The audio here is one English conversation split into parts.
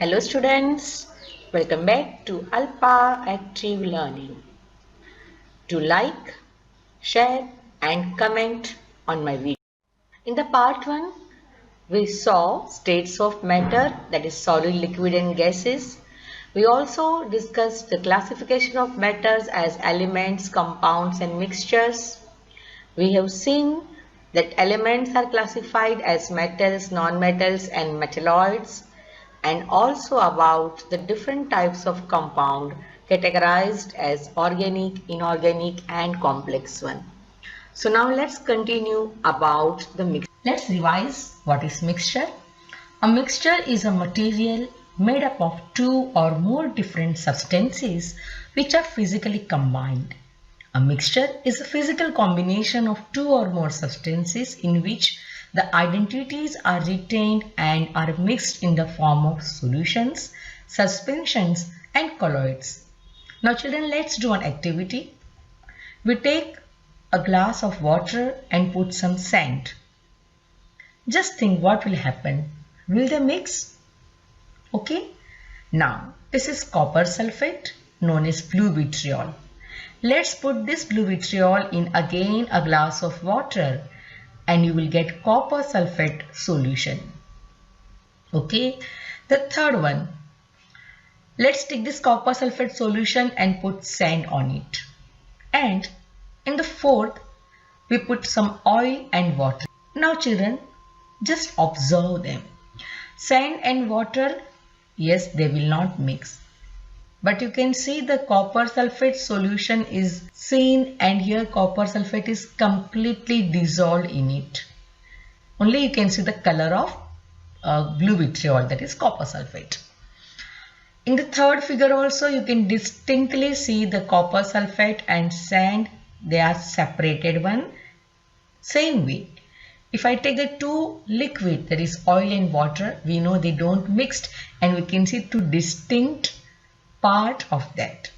Hello students, welcome back to Alpha Active Learning. Do like, share and comment on my video. In the part 1, we saw states of matter, that is solid, liquid and gases. We also discussed the classification of matters as elements, compounds and mixtures. We have seen that elements are classified as metals, non-metals and metalloids, and also about the different types of compound categorized as organic, inorganic and complex one. So now let's continue about the mix. Let's revise what is mixture. A mixture is a material made up of two or more different substances which are physically combined. A mixture is a physical combination of two or more substances in which the identities are retained and are mixed in the form of solutions, suspensions and colloids. Now children, let's do an activity. We take a glass of water and put some sand. Just think what will happen. Will they mix? Okay. Now this is copper sulfate known as blue vitriol. Let's put this blue vitriol in again a glass of water and you will get copper sulfate solution. Okay. The third one. Let's take this copper sulfate solution and put sand on it. And in the fourth, we put some oil and water. Now children, just observe them. Sand and water, yes, they will not mix. But you can see the copper sulfate solution is seen and here copper sulfate is completely dissolved in it. Only you can see the color of blue vitriol, that is copper sulfate. In the third figure also you can distinctly see the copper sulfate and sand, they are separated one. Same way, if I take the two liquid, that is oil and water, we know they don't mix and we can see two distinct part of that.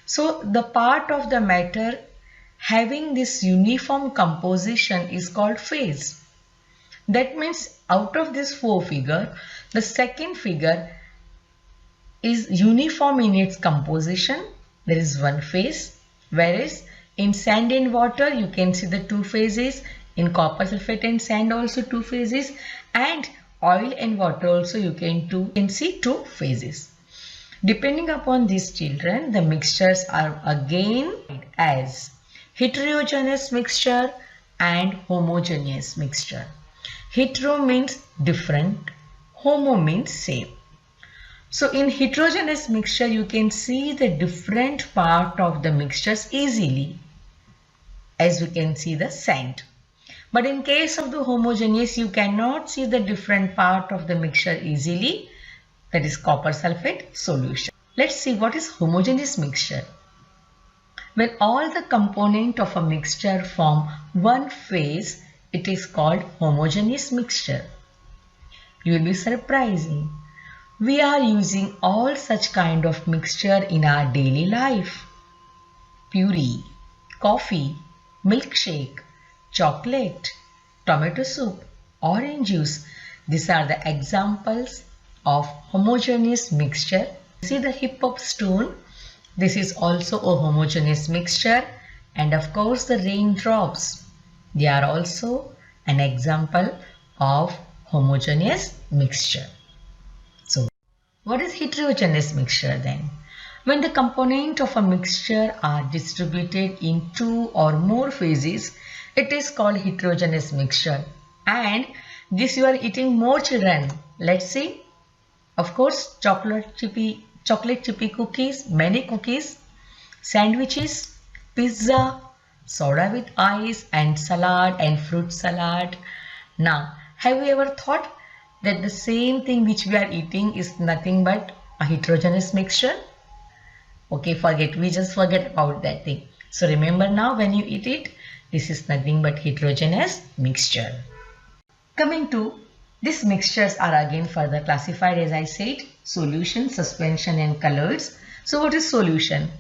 So the part of the matter having this uniform composition is called phase. That means out of this four figure, the second figure is uniform in its composition. There is one phase, whereas in sand and water you can see the two phases, in copper sulfate and sand also two phases, and oil and water also you can see two phases. Depending upon these children, the mixtures are again as heterogeneous mixture and homogeneous mixture. Hetero means different, homo means same. So in heterogeneous mixture, you can see the different part of the mixtures easily, as we can see the sand. But in case of the homogeneous, you cannot see the different part of the mixture easily. That is copper sulfate solution. Let's see what is homogeneous mixture. When all the components of a mixture form one phase, it is called homogeneous mixture. You will be surprising. We are using all such kind of mixture in our daily life. Puree, coffee, milkshake, chocolate, tomato soup, orange juice. These are the examples of homogeneous mixture. See the hip of stone, this is also a homogeneous mixture, and of course the raindrops, they are also an example of homogeneous mixture. So what is heterogeneous mixture then? When the components of a mixture are distributed in two or more phases, it is called heterogeneous mixture. And this you are eating more children. Let's see. Of course, chocolate chippy cookies, many cookies, sandwiches, pizza, soda with ice and salad and fruit salad. Now, have you ever thought that the same thing which we are eating is nothing but a heterogeneous mixture? Okay, we just forget about that thing. So remember now when you eat it, this is nothing but heterogeneous mixture. Coming to these mixtures are again further classified, as I said, solution, suspension and colloids. So what is solution?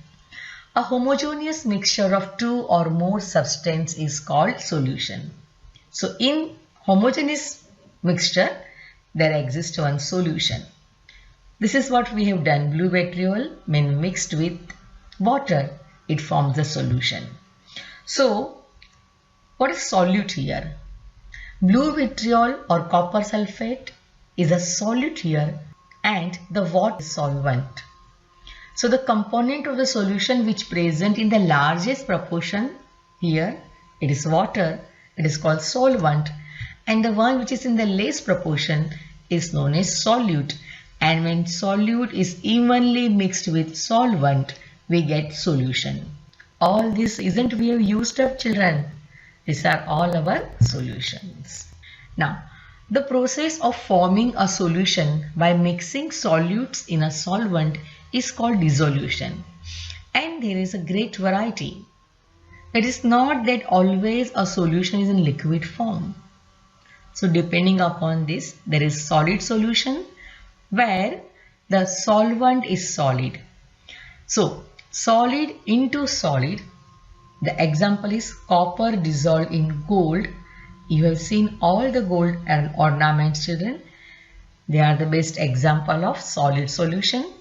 A homogeneous mixture of two or more substance is called solution. So in homogeneous mixture, there exists one solution. This is what we have done. Blue vitriol when mixed with water, it forms a solution. So what is solute here? Blue vitriol or copper sulfate is a solute here and the water is solvent. So the component of the solution which present in the largest proportion here, it is water, it is called solvent, and the one which is in the least proportion is known as solute. And when solute is evenly mixed with solvent, we get solution. All this isn't we have used up, children. These are all our solutions. Now, the process of forming a solution by mixing solutes in a solvent is called dissolution. And there is a great variety. It is not that always a solution is in liquid form. So depending upon this, there is solid solution where the solvent is solid. So solid into solid, the example is copper dissolved in gold. You have seen all the gold ornaments, children. They are the best example of solid solution.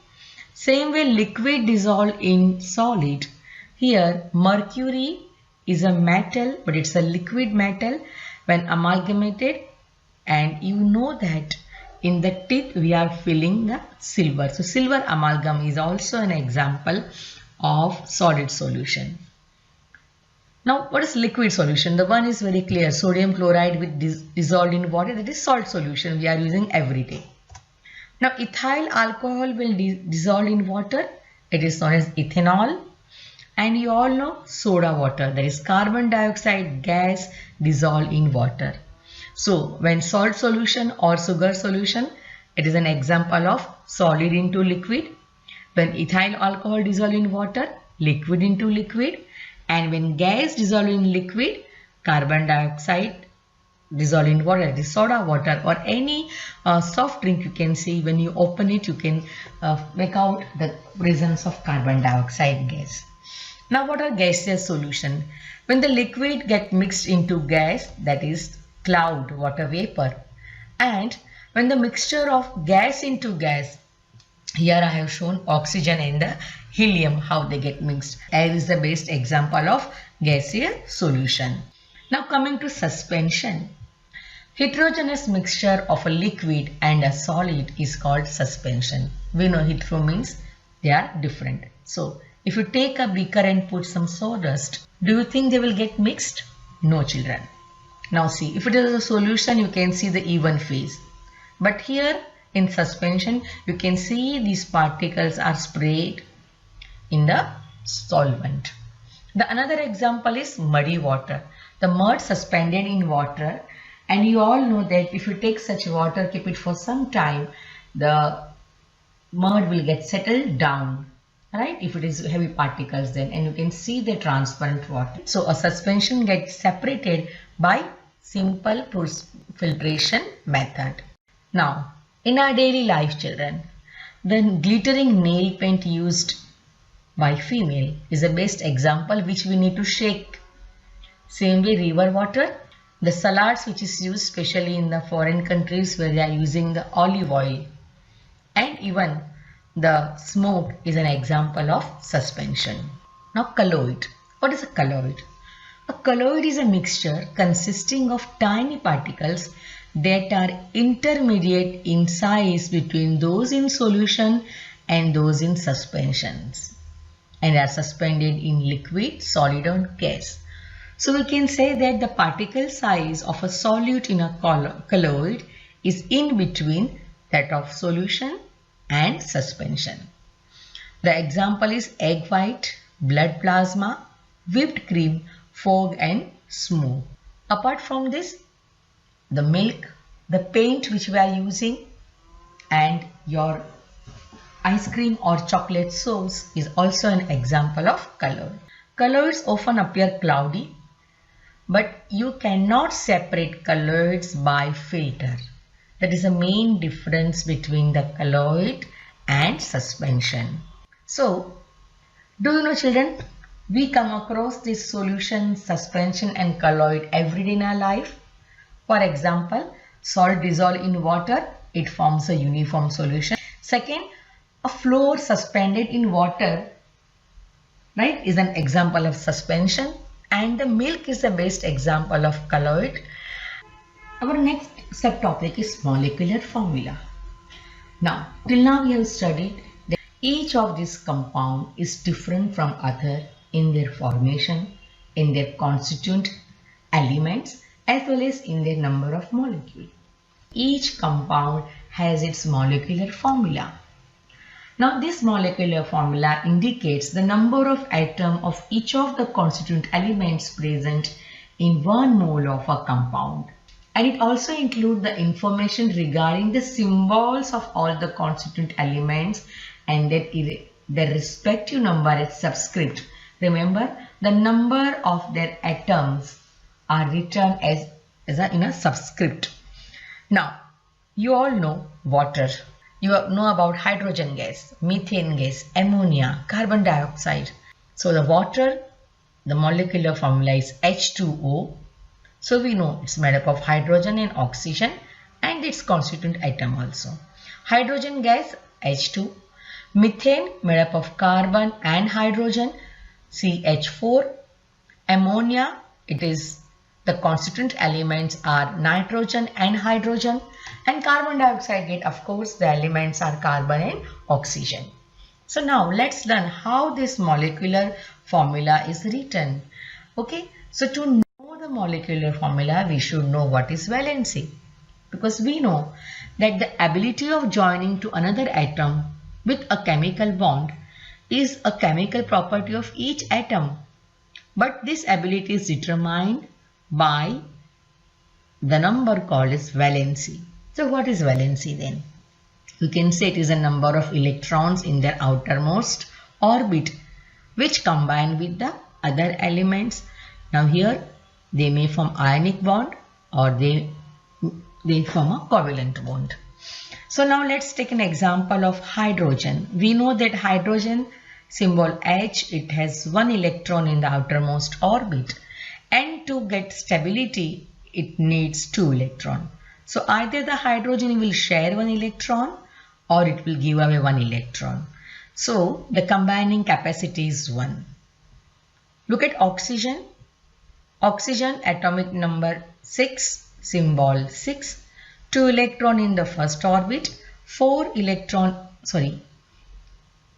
Same way liquid dissolved in solid. Here mercury is a metal, but it's a liquid metal when amalgamated, and you know that in the teeth we are filling the silver. So silver amalgam is also an example of solid solution. Now what is liquid solution? The one is very clear. Sodium chloride with dissolved in water, that is salt solution we are using every day. Now ethyl alcohol will dissolve in water. It is known as ethanol. And you all know soda water, that is carbon dioxide gas dissolved in water. So when salt solution or sugar solution, it is an example of solid into liquid. When ethyl alcohol dissolved in water, liquid into liquid. And when gas dissolved in liquid, carbon dioxide dissolved in water, that is soda water, or any soft drink you can see, when you open it you can make out the presence of carbon dioxide gas. Now what are gaseous solution? When the liquid get mixed into gas, that is cloud, water vapor. And when the mixture of gas into gas, here I have shown oxygen and the helium, how they get mixed. Air is the best example of gaseous solution. Now coming to suspension. Heterogeneous mixture of a liquid and a solid is called suspension. We know hetero means they are different. So if you take a beaker and put some sawdust, do you think they will get mixed? No, children. Now see, if it is a solution, you can see the even phase. But here in suspension, you can see these particles are sprayed in the solvent. The another example is muddy water. The mud suspended in water, and you all know that if you take such water, keep it for some time, the mud will get settled down, right? If it is heavy particles then, and you can see the transparent water. So a suspension gets separated by simple filtration method. Now in our daily life, children, the glittering nail paint used by female is the best example which we need to shake. Same way river water, the salads which is used especially in the foreign countries where they are using the olive oil, and even the smoke is an example of suspension. Now colloid. What is a colloid? A colloid is a mixture consisting of tiny particles that are intermediate in size between those in solution and those in suspensions, and are suspended in liquid, solid or gas. So we can say that the particle size of a solute in a colloid is in between that of solution and suspension. The example is egg white, blood plasma, whipped cream, fog and smoke. Apart from this, the milk, the paint which we are using, and your ice cream or chocolate sauce is also an example of colloid. Colloids often appear cloudy, but you cannot separate colloids by filter. That is the main difference between the colloid and suspension. So, do you know, children, we come across this solution, suspension and colloid every day in our life. For example, salt dissolved in water, it forms a uniform solution. Second, a floor suspended in water, right, is an example of suspension, and the milk is the best example of colloid. Our next subtopic is molecular formula. Now, till now we have studied that each of these compound is different from other in their formation, in their constituent elements, as well as in their number of molecules. Each compound has its molecular formula. Now, this molecular formula indicates the number of atoms of each of the constituent elements present in 1 mole of a compound. And it also includes the information regarding the symbols of all the constituent elements and their respective number as subscript. Remember, the number of their atoms are written in a subscript. Now, you all know water. You know about hydrogen gas, methane gas, ammonia, carbon dioxide. So the water, the molecular formula is H2O. So we know it's made up of hydrogen and oxygen and its constituent atom also. Hydrogen gas H2, methane made up of carbon and hydrogen CH4, ammonia, it is the constituent elements are nitrogen and hydrogen, and carbon dioxide gas, of course, the elements are carbon and oxygen. So now let's learn how this molecular formula is written. Okay, so to know the molecular formula, we should know what is valency, because we know that the ability of joining to another atom with a chemical bond is a chemical property of each atom, but this ability is determined by the number called as valency. So what is valency then? You can say it is a number of electrons in their outermost orbit which combine with the other elements. Now here they may form ionic bond or they form a covalent bond. So now let's take an example of hydrogen. We know that hydrogen symbol H, it has 1 electron in the outermost orbit, and to get stability it needs 2 electrons. So either the hydrogen will share 1 electron or it will give away 1 electron. So the combining capacity is 1. Look at oxygen. Oxygen atomic number 6, symbol 6, 2 electron in the first orbit,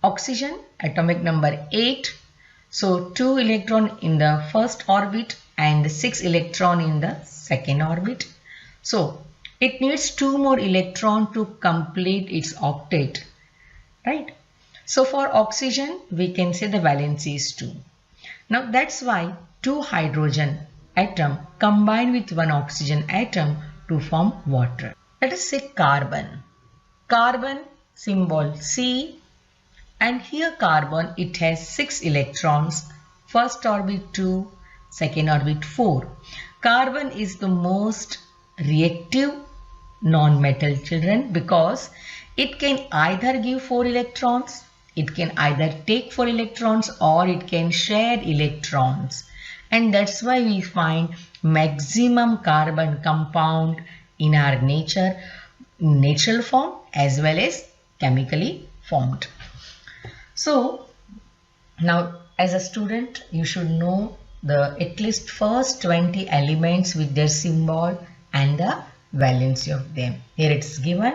oxygen atomic number 8, so 2 electron in the first orbit and 6 electron in the second orbit. So it needs 2 more electron to complete its octet, right? So for oxygen we can say the valency is 2. Now that's why 2 hydrogen atom combine with 1 oxygen atom to form water. Let us say carbon. Carbon symbol C, and here carbon, it has 6 electrons, first orbit 2, second orbit 4. Carbon is the most reactive non-metal, children, because it can either give 4 electrons, it can either take 4 electrons, or it can share electrons. And that's why we find maximum carbon compound in our nature, natural form as well as chemically formed. So now as a student you should know the at least first 20 elements with their symbol and the valency of them. Here it's given.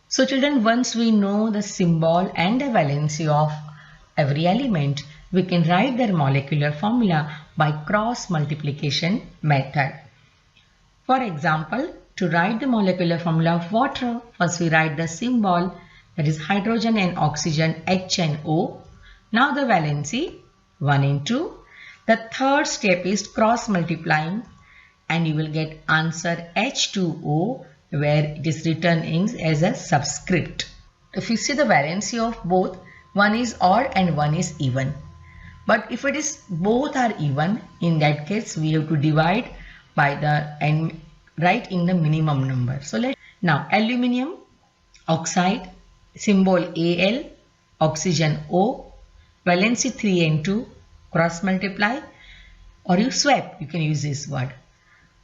So children, once we know the symbol and the valency of every element, we can write their molecular formula by cross multiplication method. For example, to write the molecular formula of water, first we write the symbol, that is hydrogen and oxygen H and O. Now the valency 1 into. The third step is cross multiplying and you will get answer H2O, where it is written in as a subscript. If you see the valency of both, one is odd and one is even. But if it is both are even, in that case we have to divide by the and write in the minimum number. So now aluminium oxide, symbol Al, oxygen O, valency 3 and 2, cross multiply, or you swap, you can use this word.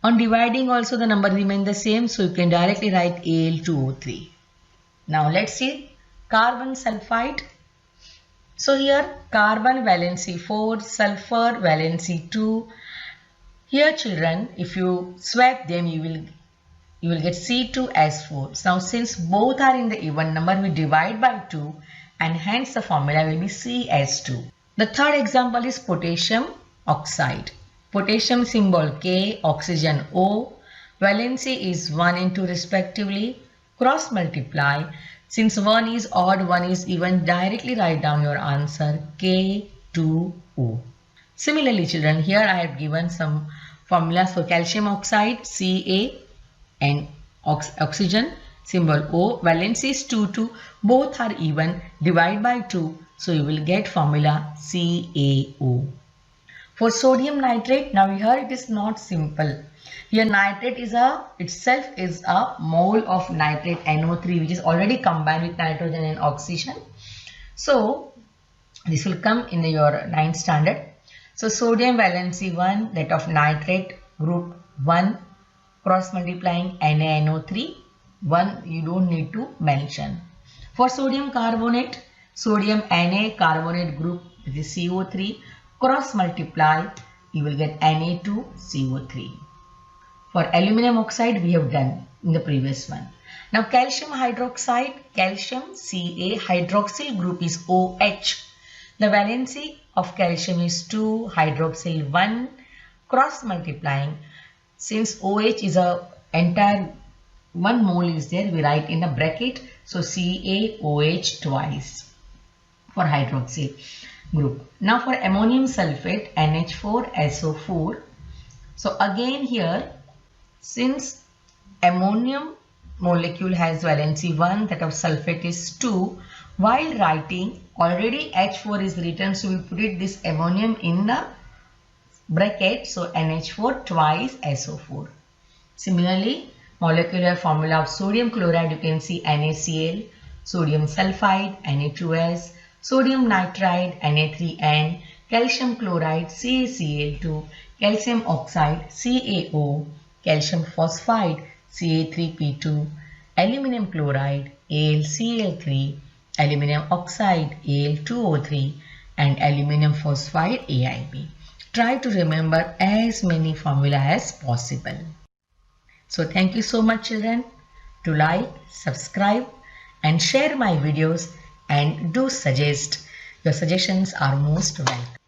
On dividing also the number remain the same, so you can directly write Al2O3. Now let's see carbon sulfide. So here carbon valency 4, sulfur valency 2. Here children, if you swap them, you will get C2S4. Now since both are in the even number, we divide by 2 and hence the formula will be CS2. The third example is potassium oxide. Potassium symbol K, oxygen O. Valency is 1 and 2 respectively. Cross multiply. Since one is odd, one is even, directly write down your answer K2O. Similarly children, here I have given some formulas for calcium oxide Ca and oxygen symbol O. Valency is 2, 2. Both are even. Divide by 2. So you will get formula CaO. For sodium nitrate, now here it is not simple. Here nitrate itself is a mole of nitrate NO3, which is already combined with nitrogen and oxygen. So this will come in your 9th standard. So sodium valency 1, that of nitrate group 1, cross multiplying NaNO3, 1 you don't need to mention. For sodium carbonate, sodium Na carbonate group, which is CO3, cross multiply, you will get Na2CO3. For aluminum oxide, we have done in the previous one. Now calcium hydroxide, calcium Ca, hydroxyl group is OH. The valency of calcium is 2, hydroxyl 1, cross multiplying. Since OH is a entire 1 mole is there, we write in a bracket. So CaOH twice for hydroxyl group. Now for ammonium sulfate, NH4SO4. So again here, since ammonium molecule has valency 1, that of sulfate is 2, while writing already H4 is written, so we put it this ammonium in the bracket, so NH4 twice SO4. Similarly, molecular formula of sodium chloride, you can see NaCl, sodium sulfide Na2S, sodium nitride Na3N, calcium chloride CaCl2, calcium oxide CaO, calcium phosphide Ca3P2, aluminum chloride AlCl3, aluminum oxide Al2O3 and aluminum phosphide AIB. Try to remember as many formula as possible. So thank you so much children. To like, subscribe and share my videos, and do suggest. Your suggestions are most welcome.